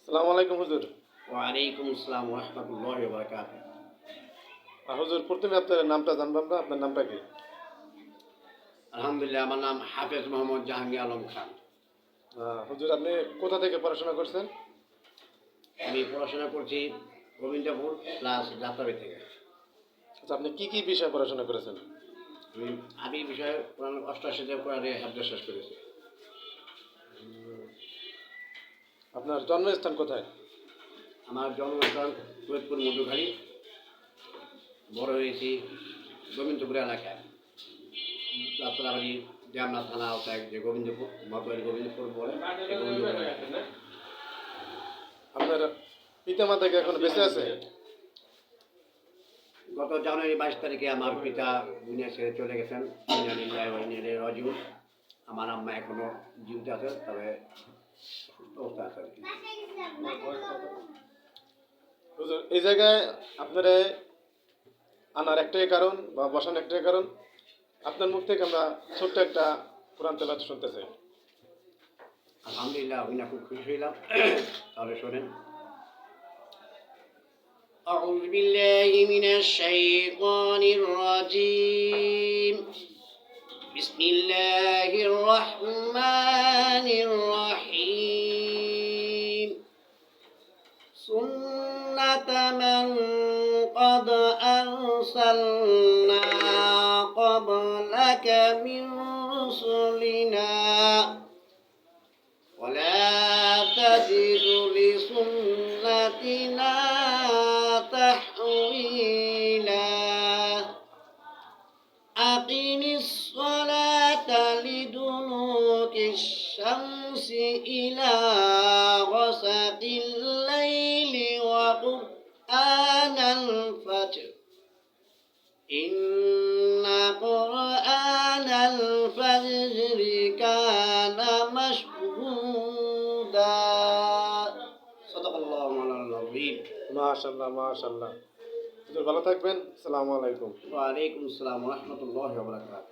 আসসালামু আলাইকুম হুজুর। ওয়ালাইকুম আসসালাম ওয়া রাহমাতুল্লাহি ওয়া বারাকাতুহু। হুজুর, প্রথমে আপনার নামটা জানলাম না, আপনার নামটা কি? আলহামদুলিল্লাহ, আমার নাম হাফেজ মোহাম্মদ জাহাঙ্গীর আলম খান। হুজুর, আপনি কোথা থেকে পড়াশোনা করছেন? আমি পড়াশোনা করছি গোবিন্দপুর প্লাস যাত্রাবাড়ি থেকে। আচ্ছা, আপনি কি কি বিষয়ে পড়াশোনা করেছেন? আমি আরবি বিষয়ে কোরআন অষ্টাশিতে কোরআনে হাফেজ শেষ করেছি। আপনার জন্মস্থান কোথায়? আমার জন্মস্থান সৈয়দপুর মধুখালী, বড় হয়েছি গোবিন্দপুর এলাকায়। যাত্রাবাড়ি জামনা থানা আওতায় যে গোবিন্দপুর মধুখালী গোবিন্দপুর বলে এই গোবিন্দপুর এলাকায়। আপনার পিতামাতা কি এখন বেঁচে আছে? গত জানুয়ারি 22 তারিখে আমার পিতা দুনিয়া ছেড়ে চলে গেছেন। রাজিউন। আমার আম্মা এখনো জীবিত আছে, তবে সুস্থ অবস্থা আছে আর কি। হুজুর, এই জায়গায় আপনারা আনার একটাই কারণ বা বসানোর একটাই কারণ, আপনার মুখ থেকে আমরা ছোট্ট একটা কোরআন তেলাওয়াত শুনতে চাই। আলহামদুলিল্লাহ, আমি না খুব খুশি হইলাম। তাহলে শোনেন। أعوذ بالله من الشيطان الرجيم. بسم الله الرحمن الرحيم. سنة من قد أرسلنا قبلك من رسلنا ولا تجد لسنتنا تحويلا. أقم الصلاة لدلوك الشمس إلى غسق الليل وقرآن الفجر إن قرآن الفجر كان مشهودا. صدق الله مولانا العظيم. মাশাআল্লাহ, মাশাআল্লাহ। হুজুর, ভালো থাকবেন। আসসালামু আলাইকুম। ওয়ালাইকুম আসসালাম ওয়া রাহমাতুল্লাহি ওয়া বারাকাতুহু।